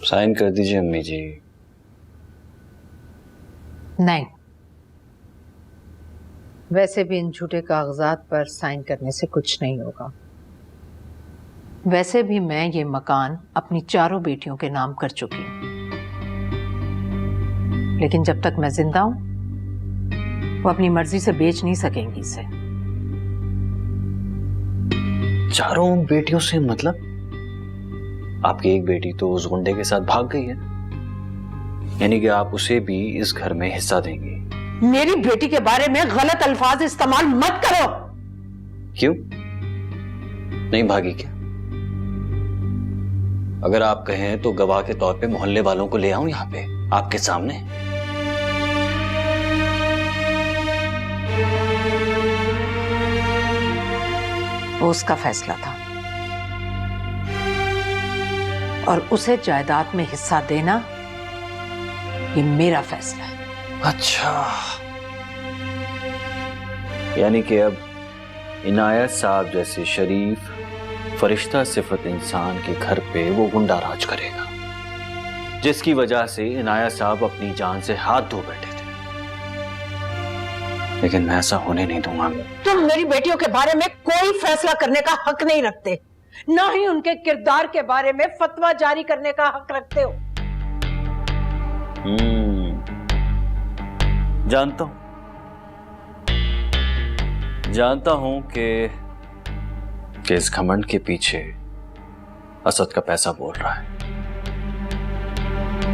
Sign कर दीजिए अम्मी जी। नहीं, वैसे भी इन झूठे कागजात पर साइन करने से कुछ नहीं होगा। वैसे भी मैं ये मकान अपनी चारों बेटियों के नाम कर चुकी हूं, लेकिन जब तक मैं जिंदा हूं वो अपनी मर्जी से बेच नहीं सकेंगी इसे। चारों बेटियों से मतलब? आपकी एक बेटी तो उस गुंडे के साथ भाग गई है, यानी कि आप उसे भी इस घर में हिस्सा देंगी। मेरी बेटी के बारे में गलत अल्फाज इस्तेमाल मत करो। क्यों? नहीं भागी क्या? अगर आप कहें तो गवाह के तौर पे मोहल्ले वालों को ले आऊं यहां पे आपके सामने। वो उसका फैसला था और उसे जायदाद में हिस्सा देना ये मेरा फैसला है। अच्छा, यानी कि अब इनायत साहब जैसे शरीफ फरिश्ता सिफत इंसान के घर पे वो गुंडा राज करेगा, जिसकी वजह से इनायत साहब अपनी जान से हाथ धो बैठे थे। लेकिन मैं ऐसा होने नहीं दूंगा। तुम मेरी बेटियों के बारे में कोई फैसला करने का हक नहीं रखते, ना ही उनके किरदार के बारे में फतवा जारी करने का हक रखते हो। जानता हूं कि इस घमंड के पीछे असद का पैसा बोल रहा है।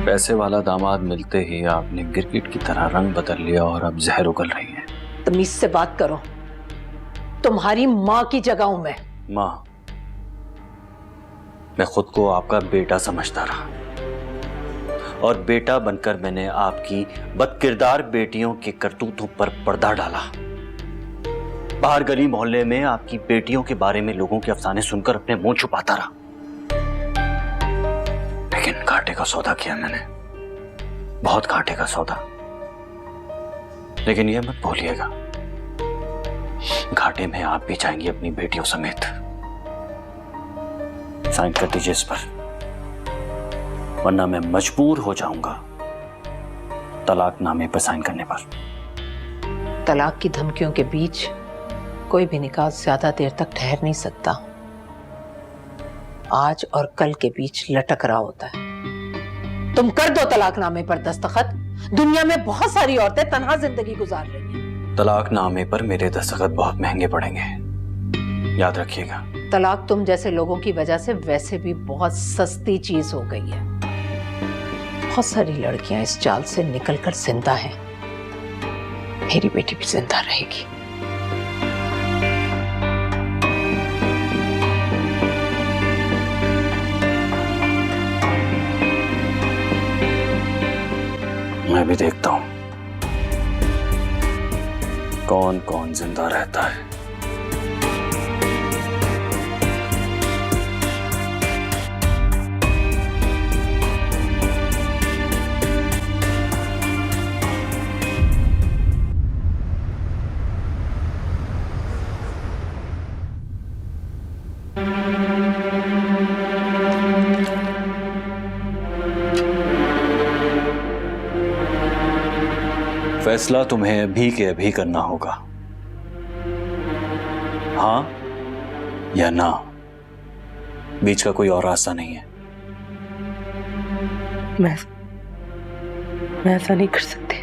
पैसे वाला दामाद मिलते ही आपने गिरगिट की तरह रंग बदल लिया और अब जहर उगल रही है। तमीज से बात करो, तुम्हारी माँ की जगह हूं मैं। माँ, मैं खुद को आपका बेटा समझता रहा और बेटा बनकर मैंने आपकी बदकिरदार बेटियों के करतूतों पर पर्दा डाला। बाहर गली मोहल्ले में आपकी बेटियों के बारे में लोगों के अफसाने सुनकर अपने मुंह छुपाता रहा, लेकिन घाटे का सौदा किया मैंने, बहुत घाटे का सौदा। लेकिन यह मत भूलिएगा, घाटे में आप भी जाएंगी अपनी बेटियों समेत। साइन कर दीजिए इस पर, वरना मैं मजबूर हो जाऊंगा तलाकनामे पर साइन करने पर। तलाक की धमकियों के बीच कोई भी निकाह ज्यादा देर तक ठहर नहीं सकता। आज और कल के बीच लटक रहा होता है। तुम कर दो तलाकनामे पर दस्तखत। दुनिया में बहुत सारी औरतें तन्हा जिंदगी गुजार रही हैं। तलाकनामे पर मेरे दस्तखत बहुत महंगे पड़ेंगे, याद रखिएगा। तलाक तुम जैसे लोगों की वजह से वैसे भी बहुत सस्ती चीज हो गई है। बहुत सारी लड़कियां इस जाल से निकलकर जिंदा हैं। मेरी बेटी भी जिंदा रहेगी। मैं भी देखता हूं कौन कौन जिंदा रहता है। फैसला तुम्हें अभी के अभी करना होगा, हाँ या ना। बीच का कोई और रास्ता नहीं है। मैं ऐसा नहीं कर सकती।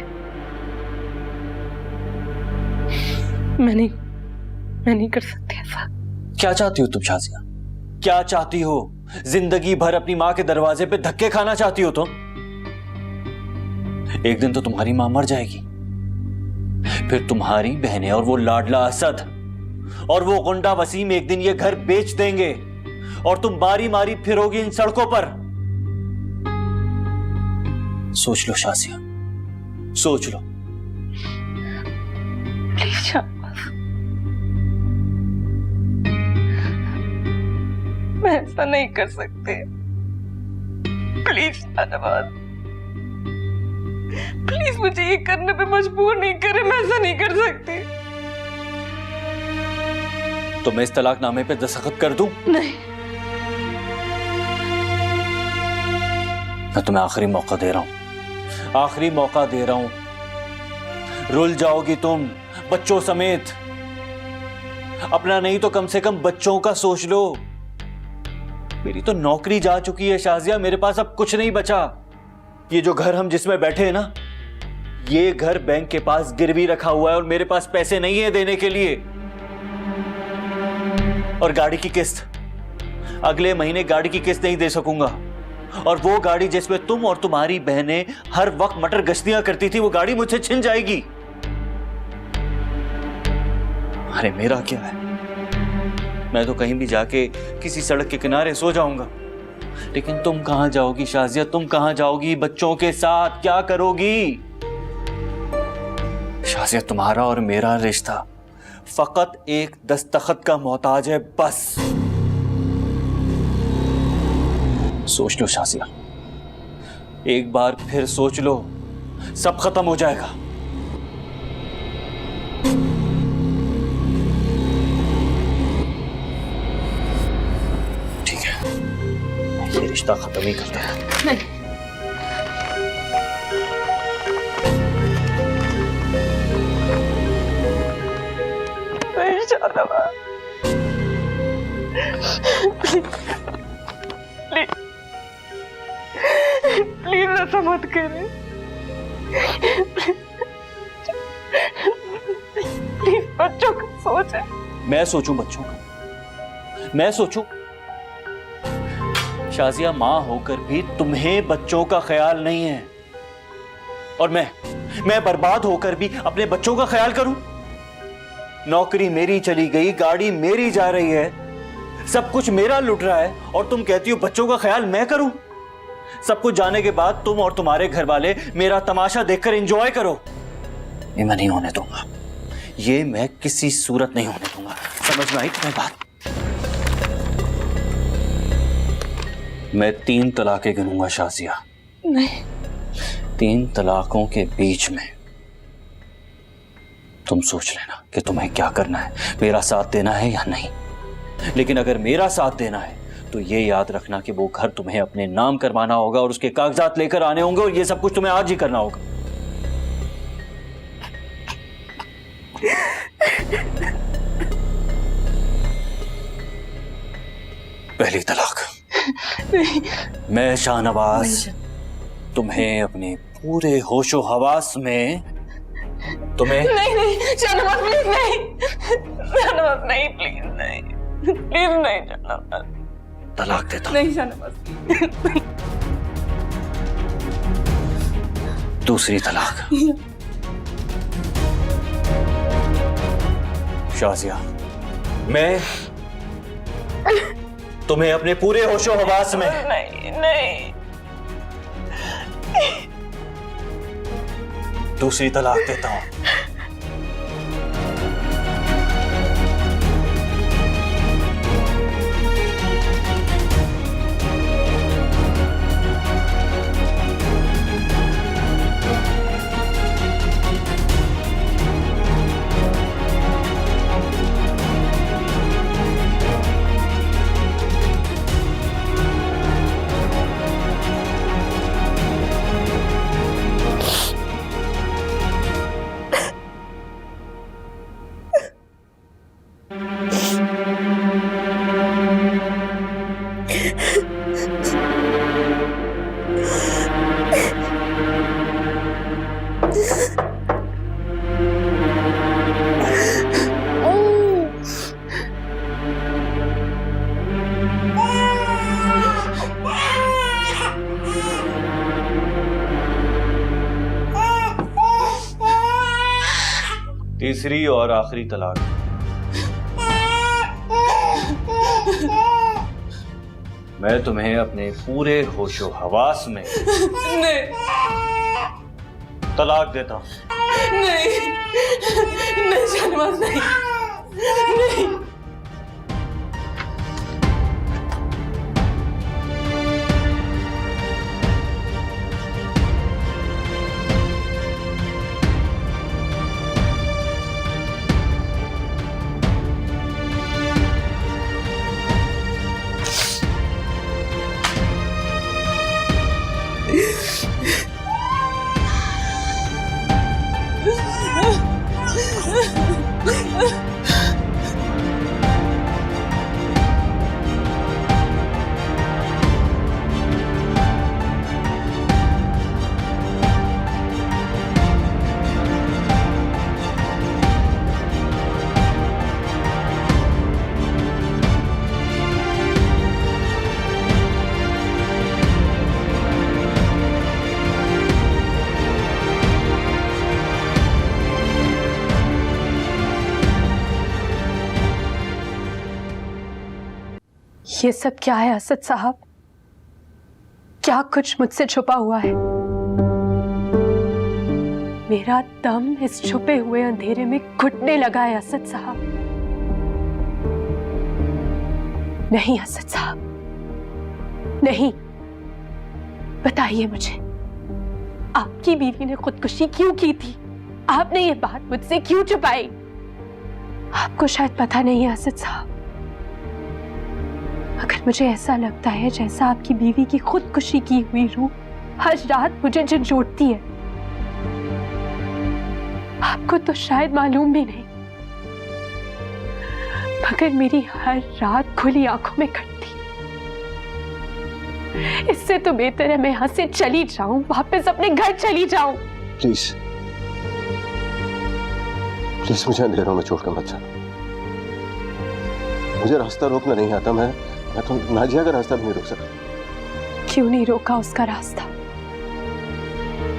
मैं नहीं कर सकती ऐसा। क्या चाहती हो तुम शाजिया? क्या चाहती हो? जिंदगी भर अपनी मां के दरवाजे पे धक्के खाना चाहती हो तुम? एक दिन तो तुम्हारी मां मर जाएगी, फिर तुम्हारी बहनें और वो लाडला असद और वो गुंडा वसीम एक दिन ये घर बेच देंगे और तुम बारी मारी फिरोगी इन सड़कों पर। सोच लो शाजिया, सोच लो। प्लीज शाहबाज, मैं ऐसा नहीं कर सकती। प्लीज शाहबाज, प्लीज मुझे ये करने पे मजबूर नहीं करे। मैं ऐसा नहीं कर सकती। तो मैं इस तलाकनामे पे दस्तखत कर दूं? नहीं, मैं तुम्हें आखिरी मौका दे रहा हूं, आखिरी मौका दे रहा हूं। रुल जाओगी तुम बच्चों समेत। अपना नहीं तो कम से कम बच्चों का सोच लो। मेरी तो नौकरी जा चुकी है शाजिया, मेरे पास अब कुछ नहीं बचा। ये जो घर हम जिसमें बैठे हैं ना, ये घर बैंक के पास गिरवी रखा हुआ है और मेरे पास पैसे नहीं है देने के लिए। और गाड़ी की किस्त, अगले महीने गाड़ी की किस्त नहीं दे सकूंगा। और वो गाड़ी जिसमें तुम और तुम्हारी बहनें हर वक्त मटर गश्तियां करती थी, वो गाड़ी मुझसे छिन जाएगी। अरे मेरा क्या है, मैं तो कहीं भी जाके किसी सड़क के किनारे सो जाऊंगा। लेकिन तुम कहां जाओगी शाजिया, तुम कहां जाओगी? बच्चों के साथ क्या करोगी? शाजिया, तुम्हारा और मेरा रिश्ता फकत एक दस्तखत का मोहताज है, बस। सोच लो शाजिया, एक बार फिर सोच लो, सब खत्म हो जाएगा। ठीक है, ये रिश्ता खत्म ही करते हैं। नहीं, प्लीज ऐसा मत करें। प्लीज बच्चों का सोच है। मैं सोचूं बच्चों का? मैं सोचूं? शाजिया, मां होकर भी तुम्हें बच्चों का ख्याल नहीं है। और मैं बर्बाद होकर भी अपने बच्चों का ख्याल करूं? नौकरी मेरी चली गई, गाड़ी मेरी जा रही है, सब कुछ मेरा लुट रहा है, और तुम कहती हो बच्चों का ख्याल मैं करूं? सब कुछ जाने के बाद तुम और तुम्हारे घर वाले मेरा तमाशा देखकर एंजॉय करो। ये मैं नहीं होने दूंगा, ये मैं किसी सूरत नहीं होने दूंगा। समझ में आई तुम्हें बात? मैं 3 तलाकें गिनूंगा शाजिया। नहीं, 3 तलाकों के बीच में तुम सोच लेना कि तुम्हें क्या करना है, मेरा साथ देना है या नहीं। लेकिन अगर मेरा साथ देना है तो ये याद रखना कि वो घर तुम्हें अपने नाम करवाना होगा और उसके कागजात लेकर आने होंगे, और ये सब कुछ तुम्हें आज ही करना होगा। पहली तलाक। मैं शाहनवाज तुम्हें अपने पूरे होशो हवास में तुम्हें नहीं शाहनवाज, प्लीज नहीं। शाहनवाज नहीं, प्लीज नहीं, प्लीज नहीं शाहनवाज। तलाक देता। नहीं शाहनवाज। दूसरी तलाक। शाजिया, मैं तुम्हें अपने पूरे होशो हवास में नहीं दूसरी तलाक देता हूं। तीसरी और आखिरी तलाक। मैं तुम्हें अपने पूरे होशो हवास में नहीं तलाक देता हूं। नहीं शाहनवाज, नहीं। ये सब क्या है असद साहब? क्या कुछ मुझसे छुपा हुआ है? मेरा दम इस छुपे हुए अंधेरे में घुटने लगा है असद साहब। नहीं असद साहब, नहीं। बताइए मुझे, आपकी बीवी ने खुदकुशी क्यों की थी? आपने ये बात मुझसे क्यों छुपाई? आपको शायद पता नहीं है असद साहब, अगर मुझे ऐसा लगता है जैसा आपकी बीवी की खुदकुशी की हुई रूह हर रात मुझे झंझोड़ती है, आपको तो शायद मालूम भी नहीं, मगर मेरी हर रात खुली आंखों में कटती। इससे तो बेहतर है मैं यहां से चली जाऊं, वापस अपने घर चली जाऊं। प्लीज प्लीज मुझे अंधेरों में छोड़कर मत जाना। मुझे रास्ता रोकना नहीं आता। मैं तो नाजिया का रास्ता भी नहीं रोक सकता। क्यों नहीं रोका उसका रास्ता?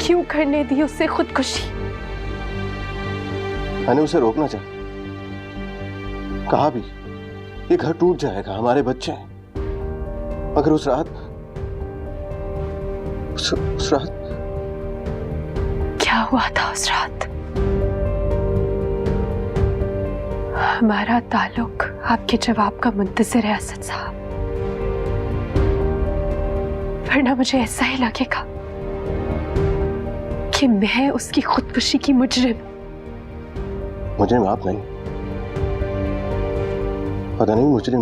क्यों करने दी उससे खुदकुशी? मैंने उसे रोकना चाहा, कहा भी ये घर टूट जाएगा, हमारे बच्चे हैं, मगर उस रात क्या हुआ था उस रात? हमारा ताल्लुक आपके जवाब का मुंतज़िर है असद साहब, वरना मुझे ऐसा ही लगेगा कि मैं उसकी खुदकुशी की मुजरिम। मुजरिम आप नहीं, पता नहीं मुजरिम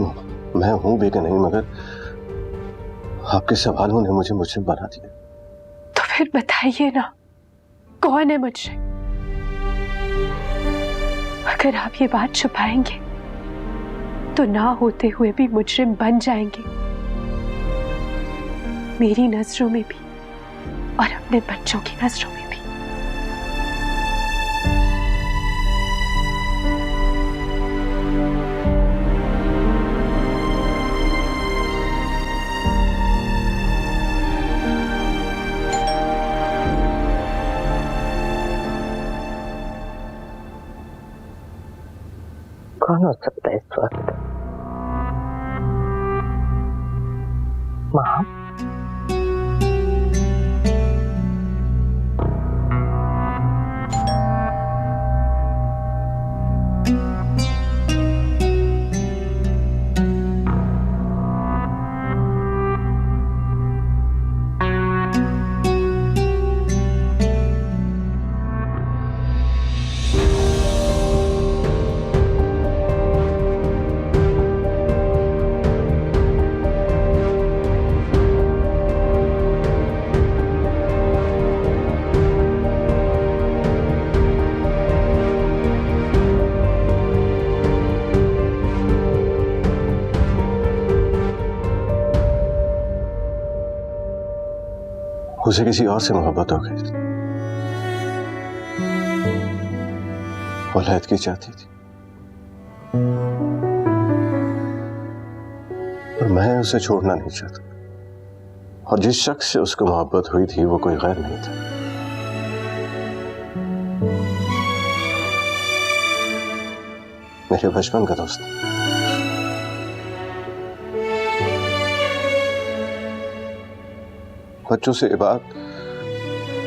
मैं हूं भी कि नहीं, मगर आपके सवालों ने मुझे मुजरिम बना दिया। तो फिर बताइए ना, कौन है मुजरिम? अगर आप ये बात छुपाएंगे तो ना होते हुए भी मुजरिम बन जाएंगे, मेरी नजरों में भी और अपने बच्चों की नजरों में भी। कौन हो सकता है इस वक्त? माँ? उसे किसी और से मोहब्बत हो गई थी, औलाद की चाहती थी, और मैं उसे छोड़ना नहीं चाहता। और जिस शख्स से उसको मोहब्बत हुई थी वो कोई गैर नहीं था, मेरे बचपन का दोस्त। बच्चों से ये बात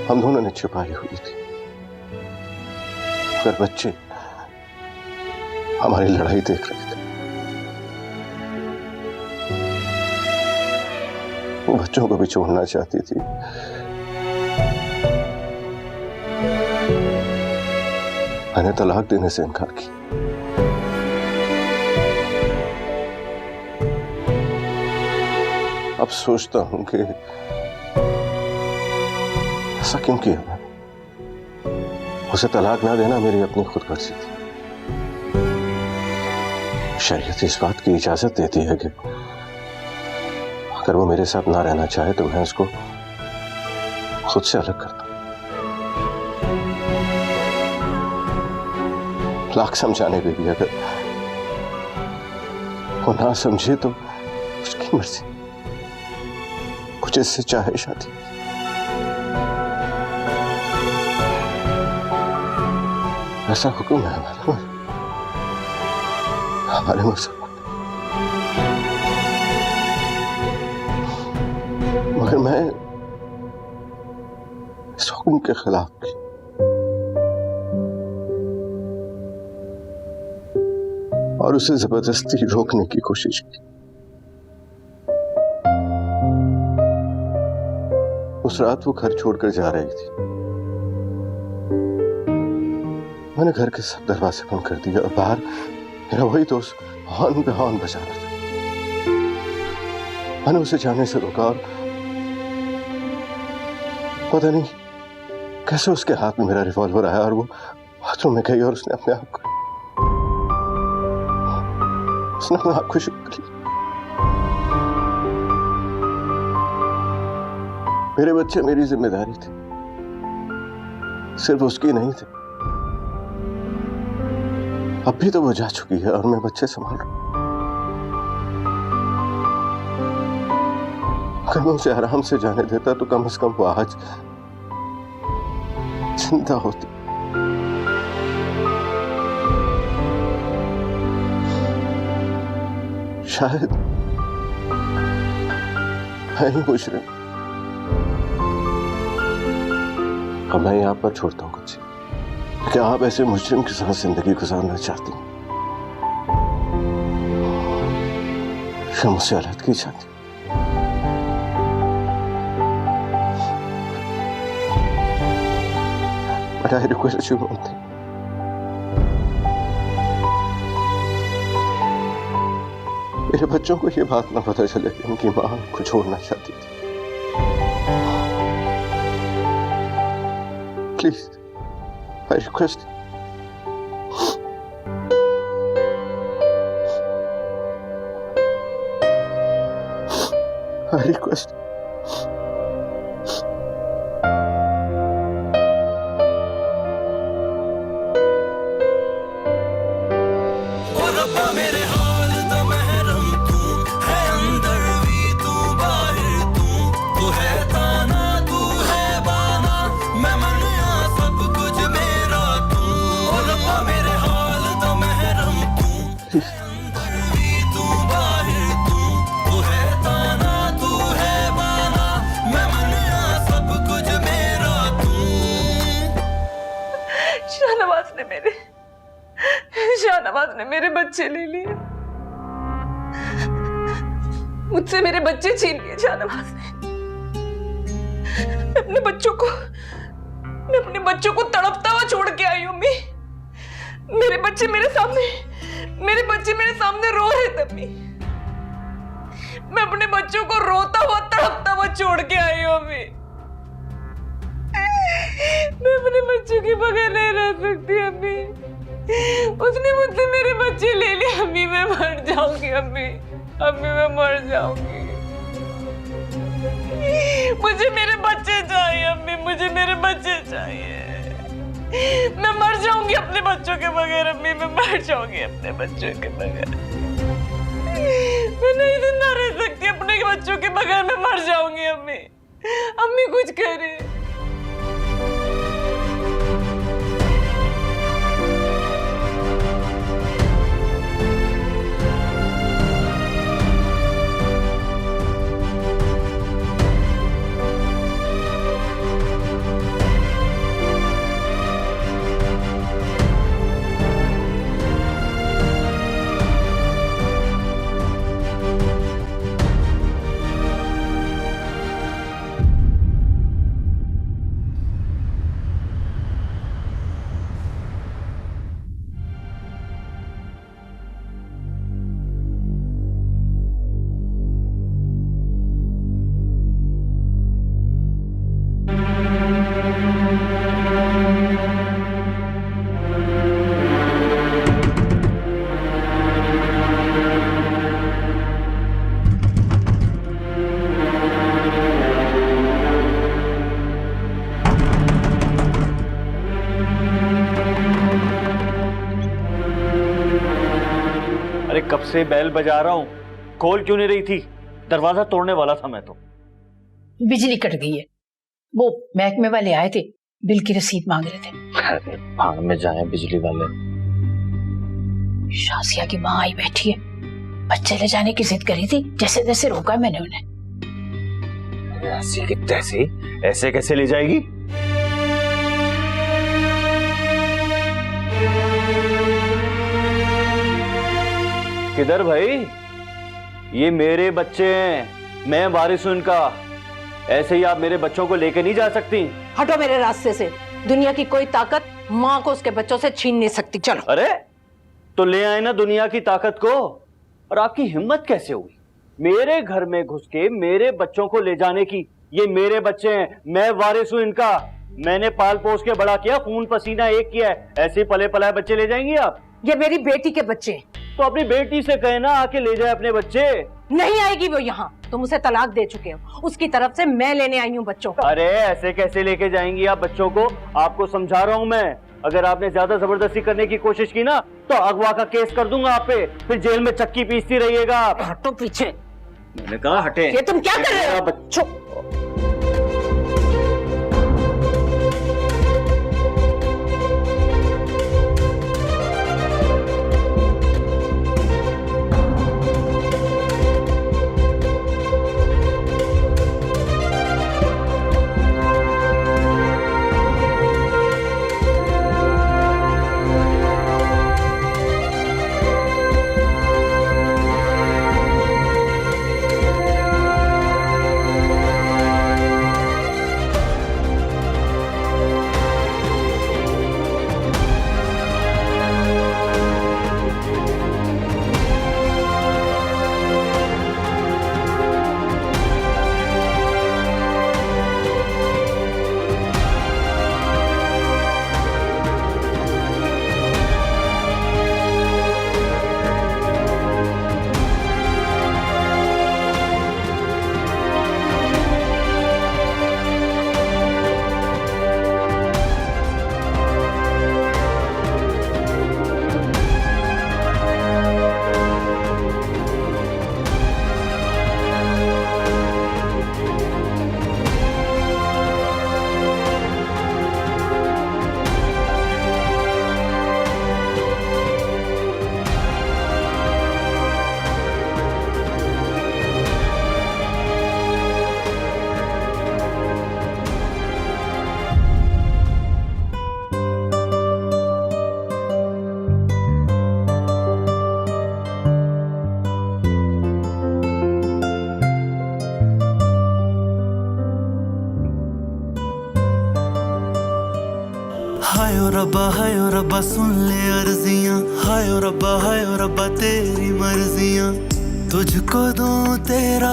हम दोनों ने छिपाई हुई थी, मगर बच्चे हमारी लड़ाई देख रहे थे। वो बच्चों को भी छोड़ना चाहती थी, मैंने तलाक देने से इनकार किया। अब सोचता हूं कि ऐसा क्यों किया मैंने? उसे तलाक ना देना मेरी अपनी खुदगर्जी थी। शरीयत इस बात की इजाजत देती है कि अगर वो मेरे साथ ना रहना चाहे तो मैं उसको खुद से अलग करता हूं। लाख समझाने पे भी अगर वो ना समझे तो उसकी मर्जी, कुछ इससे चाहे शादी। ऐसा हुक्म है हमारे मजहब। मगर मैं इस हुक्म के खिलाफ की। और उसे जबरदस्ती रोकने की कोशिश की। उस रात वो घर छोड़कर जा रही थी। मैंने घर के सब दरवाजे बंद कर दिए और बाहर मेरा वही दोस्त हॉर्न पे हॉर्न बजा रहा था। मैंने उसे जाने से रोका और पता नहीं कैसे उसके हाथ में मेरा रिवॉल्वर आया और वो बाथरूम में गई और उसने अपने आप को शुक्र किया। मेरे बच्चे मेरी जिम्मेदारी थी, सिर्फ उसकी नहीं थी। अब भी तो वो जा चुकी है और मैं बच्चे संभाल रहा हूं। अगर मैं उसे आराम से जाने देता तो कम से कम वो आज जिंदा होती। शायद मैं ही मुजरिम। अब मैं यहाँ पर छोड़ता हूँ कुछ। क्या आप ऐसे मुजरिम के साथ जिंदगी गुजारना चाहती हैं या मुझसे अलग चाहती? But I request you one thing. मेरे बच्चों को ये बात ना पता चले कि उनकी मां उनको छोड़ना चाहती थी। Please, I request. I request. Shahnawaz ने मेरे बच्चे ले लिए, मुझसे मेरे बच्चे छीन लिए शाहनवाज ने। मैं अपने बच्चों को तड़पता हुआ छोड़ के आई हूँ। मेरे बच्चे मेरे सामने रो रहे थे अम्मी। मैं अपने बच्चों को रोता हुआ तड़पता हुआ छोड़ के आई हूँ अम्मी। मैं अपने बच्चों के बगैर नहीं रह सकती अम्मी। उसने मुझसे मेरे बच्चे ले लिए अम्मी। मैं मर जाऊंगी अम्मी। मैं मर जाऊंगी। मुझे मेरे बच्चे चाहिए अम्मी। मुझे मेरे बच्चे चाहिए। मैं मर जाऊंगी अपने बच्चों के बगैर अम्मी। मैं मर जाऊंगी अपने बच्चों के बगैर। मैं नहीं जिंदा रह सकती अपने बच्चों के बगैर। मैं मर जाऊंगी अम्मी कुछ करे। कब से बैल बजा रहा हूं, खोल क्यों नहीं रही थी? दरवाजा तोड़ने वाला था मैं तो। बिजली कट गई है। वो महकमे वाले आए थे, बिल की रसीद मांग रहे थे। अरे भाग में जाए बिजली वाले। शासिया की माँ आई बैठी है, बच्चे ले जाने की जिद करी थी। जैसे तैसे रोका मैंने उन्हें। ऐसी की तैसी ऐसे कैसे ले जाएगी? किधर भाई? ये मेरे बच्चे हैं, मैं वारिस हूं इनका। ऐसे ही आप मेरे बच्चों को लेके नहीं जा सकती। हटो मेरे रास्ते से। दुनिया की कोई ताकत माँ को उसके बच्चों से छीन नहीं सकती। चलो। अरे तो ले आए ना दुनिया की ताकत को। और आपकी हिम्मत कैसे हुई मेरे घर में घुस के मेरे बच्चों को ले जाने की? ये मेरे बच्चे हैं, मैं वारिस हूं इनका। मैंने पाल पोस के बड़ा किया, खून पसीना एक किया है। ऐसे पले पलाए बच्चे ले जाएंगी आप? ये मेरी बेटी के बच्चे हैं। तो अपनी बेटी से कहे ना आके ले जाए अपने बच्चे। नहीं आएगी वो यहाँ। तुम उसे तलाक दे चुके हो, उसकी तरफ से मैं लेने आई हूँ बच्चों को। अरे ऐसे कैसे लेके जाएंगी आप बच्चों को? आपको समझा रहा हूँ मैं। अगर आपने ज्यादा जबरदस्ती करने की कोशिश की ना तो अगवा का केस कर दूंगा आप पे, फिर जेल में चक्की पीसती रहिएगा आप। हटो पीछे। मैंने कहा हटे। ये तुम क्या कर रहे हो? बच्चों हाय ओ रब्बा सुन ले अर्जियां। हाय ओ रब्बा तेरी मर्जियां। तुझको दूं तेरा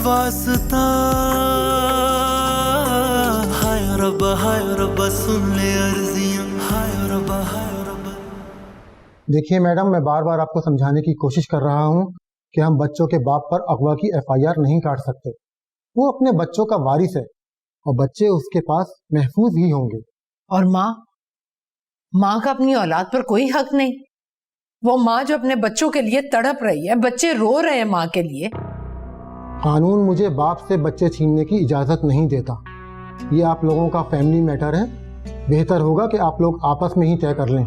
वास्ता। हाय ओ रब्बा सुन ले अर्जियां। हाय ओ रब्बा। देखिए मैडम, मैं बार बार आपको समझाने की कोशिश कर रहा हूँ कि हम बच्चों के बाप पर अगवा की FIR नहीं काट सकते। वो अपने बच्चों का वारिस है और बच्चे उसके पास महफूज ही होंगे। और माँ का अपनी औलाद पर कोई हक नहीं। वो माँ जो अपने बच्चों के लिए तड़प रही है, बच्चे रो रहे हैं माँ के लिए। कानून मुझे बाप से बच्चे छीनने की इजाजत नहीं देता। ये आप लोगों का फैमिली मैटर है। बेहतर होगा कि आप लोग आपस में ही तय कर लें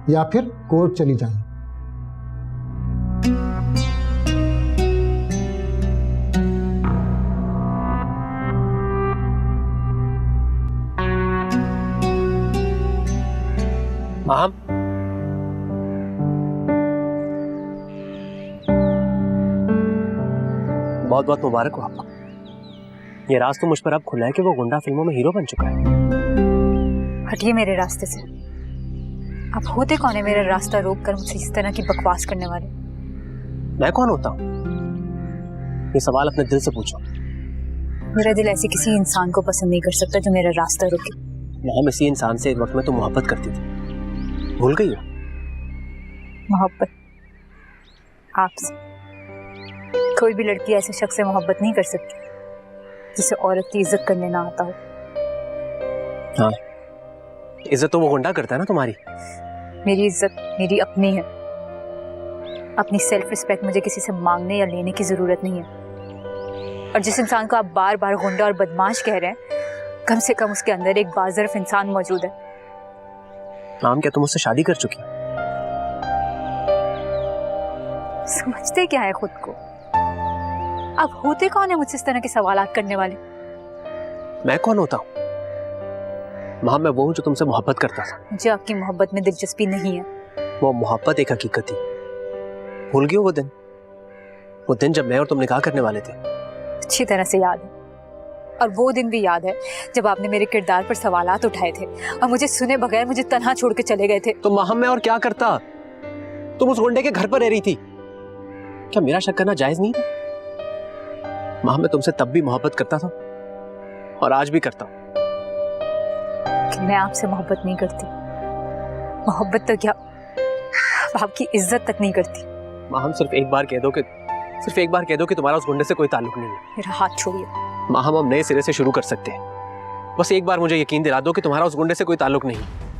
या फिर कोर्ट चली जाएं। माम, बहुत बहुत मुबारक हो आपको। ये राज तो मुझ पर अब खुला है कि वो गुंडा फिल्मों में हीरो बन चुका है। हटिए मेरे रास्ते से। आप होते कौन है मेरा रास्ता रोक कर मुझसे इस तरह की बकवास करने वाले? मैं कौन होता हूँ? ये सवाल अपने दिल से पूछो। मेरा दिल ऐसे किसी इंसान को पसंद नहीं कर सकता जो मेरा रास्ता रोके। हम इसी इंसान से एक वक्त में तो मोहब्बत करती थी, भूल गई हो? मोहब्बत आपसे? कोई भी लड़की ऐसे शख्स से मोहब्बत नहीं कर सकती जिसे औरत की इज्जत करने ना आता हो। हाँ, इज्जत तो वो गुंडा करता है ना तुम्हारी। मेरी इज्जत मेरी अपनी है। अपनी सेल्फ रिस्पेक्ट मुझे किसी से मांगने या लेने की जरूरत नहीं है। और जिस इंसान को आप बार बार गुंडा और बदमाश कह रहे हैं, कम से कम उसके अंदर एक बाज़र्फ इंसान मौजूद है। नाम क्या तुम उससे शादी कर चुकी? समझते क्या है खुद को? आप होते कौन है मुझसे इस तरह के सवालात करने वाले? मैं कौन होता हूँ? माँ, मैं वो हूँ जो तुमसे मोहब्बत करता था। मुझे आपकी मोहब्बत में दिलचस्पी नहीं है। वो मोहब्बत एक हकीकत थी। भूल गए वो दिन जब मैं और तुम निकाह करने वाले थे? अच्छी तरह से याद है। और वो दिन भी याद है जब आपने मेरे किरदार पर सवालात उठाए थे और मुझे सुने बगैर मुझे तन्हा छोड़ के चले गए थे। तो माँ, मैं और क्या करता? तुम उस गुंडे के घर पर रह रही थी। क्या मेरा शक करना जायज नहीं था? माँ, मैं तुमसे तब भी मोहब्बत करता था और आज भी करता हूँ। मैं आपसे मोहब्बत नहीं करती। मोहब्बत तो क्या, आपकी इज्जत तक नहीं करती। माँ, हम सिर्फ एक बार कह दो कि तुम्हारा उस गुंडे से कोई ताल्लुक नहीं है। मेरा हाथ छोड़िए। माँ, हम नए सिरे से शुरू कर सकते हैं। बस एक बार मुझे यकीन दिला दो कि तुम्हारा उस गुंडे से कोई ताल्लुक नहीं।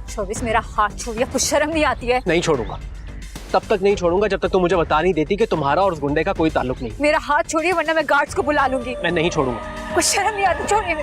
24, मेरा हाथ छोड़िए। आपको शर्म नहीं आती है? नहीं छोड़ूंगा, तब तक नहीं छोड़ूंगा जब तक तुम मुझे बता नहीं देती कि तुम्हारा और उस गुंडे का कोई ताल्लुक नहीं। मेरा हाथ छोड़िए वरना मैं गार्ड्स को बुला लूंगी। मैं नहीं छोड़ूंगा। कुछ शर्म नहीं आती? छोड़िए।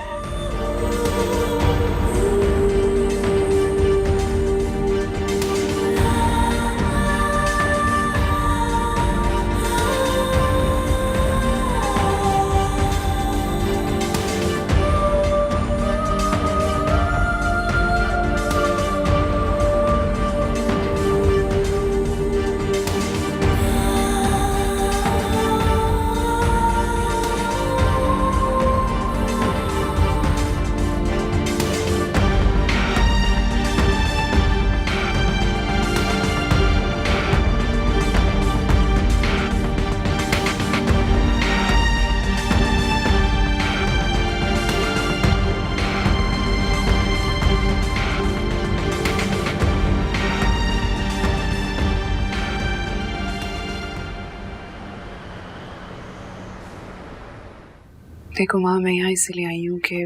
देखो माँ, मैं यहाँ इसलिए आई हूँ कि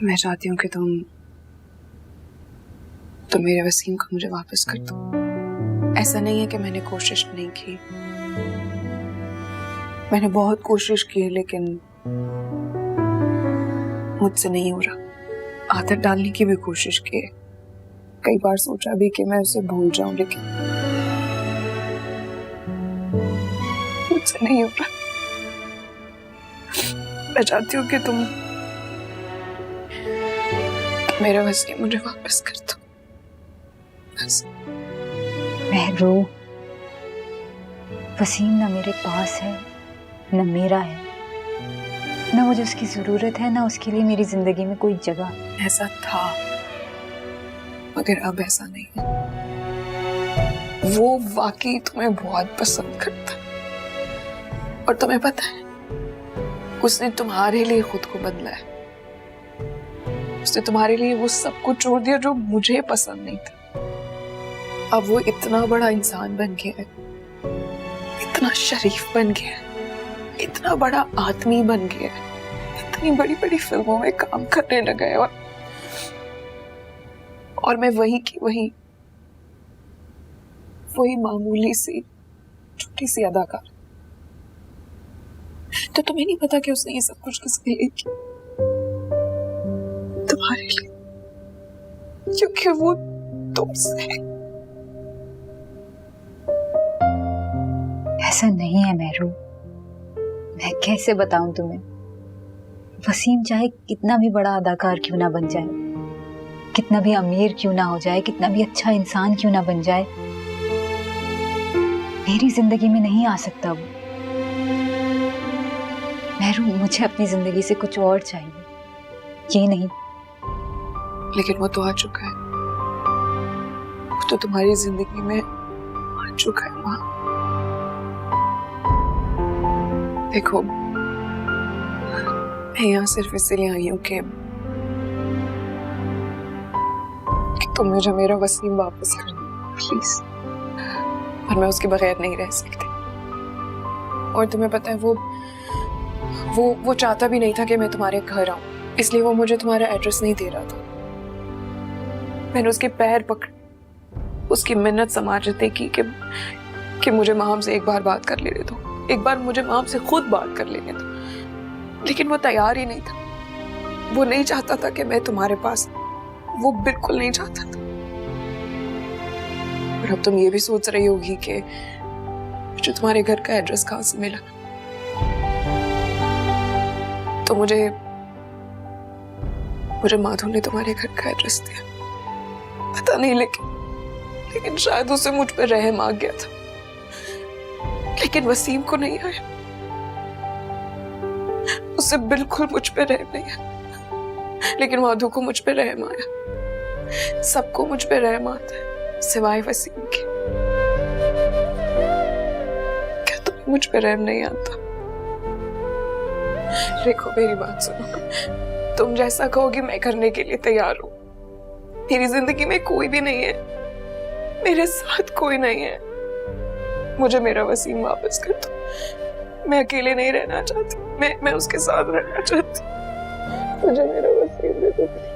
मैं चाहती हूँ कि तुम मेरे वसीम को मुझे वापस कर दो। ऐसा नहीं है कि मैंने कोशिश नहीं की, मैंने बहुत कोशिश की, लेकिन मुझसे नहीं हो रहा। आदत डालने की भी कोशिश की, कई बार सोचा भी कि मैं उसे भूल जाऊं, लेकिन मुझसे नहीं हो रहा। मैं चाहती हूँ कि तुम मेरे वसीम मुझे वापस कर दो। महरू, वसीम ना मेरे पास है ना मेरा है, ना मुझे उसकी जरूरत है, ना उसके लिए मेरी जिंदगी में कोई जगह। ऐसा था मगर अब ऐसा नहीं है। वो वाकई तुम्हें बहुत पसंद करता और तुम्हें पता है उसने तुम्हारे लिए खुद को बदला है। उसने तुम्हारे लिए वो सब कुछ छोड़ दिया जो मुझे पसंद नहीं था। अब वो इतना बड़ा इंसान बन गया है, इतना शरीफ बन गया है, इतना बड़ा आदमी बन गया है, इतनी बड़ी बड़ी फिल्मों में काम करने लगा है, और मैं वही की वही मामूली सी छोटी सी अदाकार। तो तुम्हें नहीं पता कि उसने ये सब कुछ किसके लिए किया? तुम्हारे लिए, क्योंकि वो तुमसे। ऐसा नहीं है महरू, मैं कैसे बताऊं तुम्हें। वसीम चाहे कितना भी बड़ा अदाकार क्यों ना बन जाए, कितना भी अमीर क्यों ना हो जाए, कितना भी अच्छा इंसान क्यों ना बन जाए, मेरी जिंदगी में नहीं आ सकता वो। महरू, मुझे अपनी जिंदगी से कुछ और चाहिए, ये नहीं। लेकिन वो तो आ चुका है, वो तो तुम्हारी जिंदगी में आ चुका है माँ। देखो, मैं यहाँ सिर्फ इसलिए आई हूँ कि तुम मुझे मेरा वसीम वापस कर दो प्लीज। और मैं उसके बगैर नहीं रह सकती। और तुम्हें पता है वो चाहता भी नहीं था कि मैं तुम्हारे घर आऊं, इसलिए वो मुझे तुम्हारा एड्रेस नहीं दे रहा था। मैंने उसके पैर पकड़, उसकी मिन्नत समाजते की कि मुझे माम से एक बार बात कर लेने दो, एक बार मुझे माम से खुद बात कर लेने दो, लेकिन वो तैयार ही नहीं था। वो नहीं चाहता था कि मैं तुम्हारे पास, वो बिल्कुल नहीं चाहता था। और अब तुम ये भी सोच रही होगी कि मुझे तुम्हारे घर का एड्रेस कहाँ से मिला। तो मुझे मुझे माधु ने तुम्हारे घर का एड्रेस दिया, पता नहीं लेकिन शायद उसे मुझ पर रहम आ गया था, लेकिन वसीम को नहीं आया। उसे बिल्कुल मुझ पे रहम नहीं आया, लेकिन माधु को मुझ पे रहम आया। सबको मुझ पे रहम आता है सिवाय वसीम के। क्या तुम्हें मुझ पे रहम नहीं आता? देखो मेरी बात सुनो, तुम जैसा कहोगी मैं करने के लिए तैयार हूं। मेरी जिंदगी में कोई भी नहीं है, मेरे साथ कोई नहीं है। मुझे मेरा वसीम वापस कर दो। मैं अकेले नहीं रहना चाहती, मैं उसके साथ रहना चाहती। मुझे मेरा वसीम दे दो प्लीज।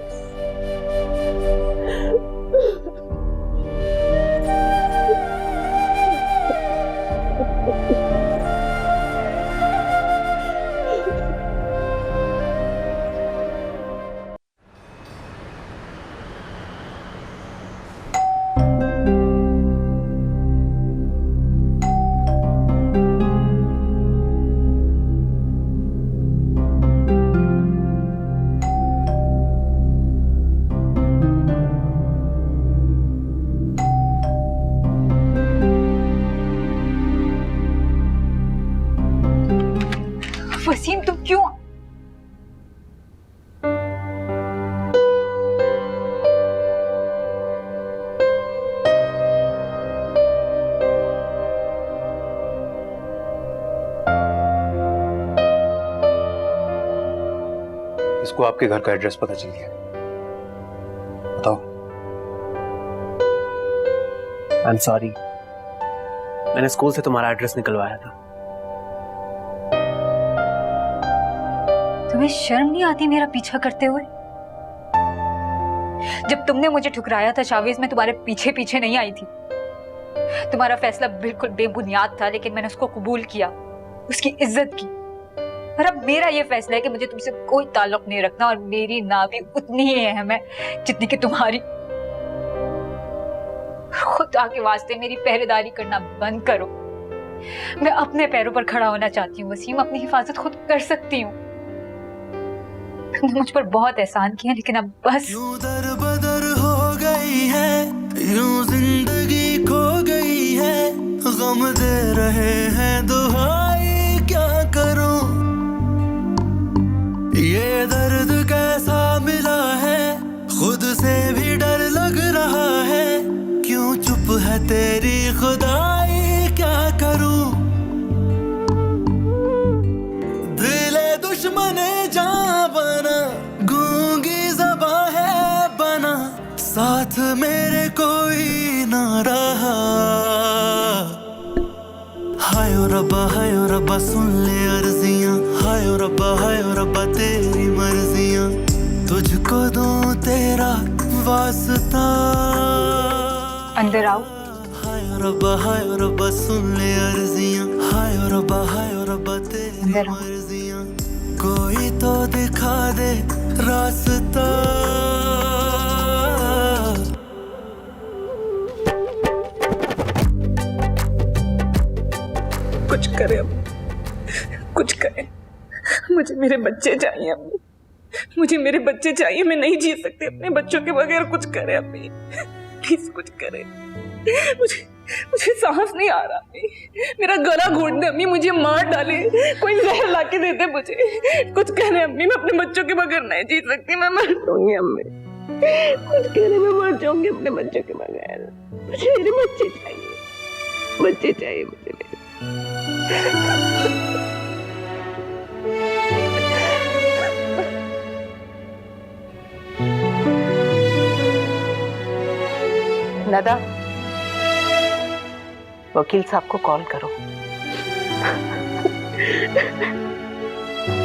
वसीम तुम क्यों? इसको आपके घर का एड्रेस पता चल गया। बताओ। आई एम सॉरी, मैंने स्कूल से तुम्हारा एड्रेस निकलवाया था। तुम्हें शर्म नहीं आती मेरा पीछा करते हुए? जब तुमने मुझे ठुकराया था शावीज, मैं तुम्हारे पीछे पीछे नहीं आई थी। तुम्हारा फैसला बिल्कुल बेबुनियाद था, लेकिन मैंने उसको कबूल किया, उसकी इज्जत की। और अब मेरा ये फैसला है कि मुझे तुमसे कोई ताल्लुक नहीं रखना, और मेरी ना भी उतनी ही अहम है जितनी कि तुम्हारी। खुदा के वास्ते मेरी पहरेदारी करना बंद करो। मैं अपने पैरों पर खड़ा होना चाहती हूँ वसीम, अपनी हिफाजत खुद कर सकती हूँ। तुमने मुझ पर बहुत एहसान किया, लेकिन अब बस। यूं दर बदर हो गई है, यूं जिंदगी खो गई है, गम दे रहे हैं दुहाई क्या करूं। ये दर्द कैसा मिला है, खुद से भी डर लग रहा है। क्यों चुप है तेरी खुदाई क्या करूं। दिले दुश्मने जां बना, गूंगी ज़बां है बना, साथ मेरे कोई ना रहा। हाय ओ रब्बा सुन ले अर्जियां, हाय ओ रब्बा तेरी मर्जियां, तुझको दूं तेरा वास्ता। अंदर आओ। हाय ओ रब्बा सुन ले अर्जियां, हाय ओ रब्बा तेरी अंदर आओ। मर्जियां, कोई तो दिखा दे रास्ता। कुछ करे अम्मी, कुछ करे। मुझे मेरे बच्चे चाहिए अम्मी, मुझे मेरे बच्चे चाहिए। मैं नहीं जी सकती अपने बच्चों के बगैर। कुछ करे अम्मी, प्लीज कुछ करे। मुझे सांस नहीं आ रहा अम्मी, मेरा गला घोट दे अम्मी, मुझे मार डाले, कोई जहर ला के दे दे मुझे। कुछ करे अम्मी, मैं अपने बच्चों के बगैर नहीं जी सकती। मैं मर जाऊंगी अम्मी, कुछ करे, मैं मर जाऊंगी अपने बच्चों के बगैर। मुझे मेरे बच्चे चाहिए, बच्चे चाहिए मुझे मेरे। नदा, वकील साहब को कॉल करो।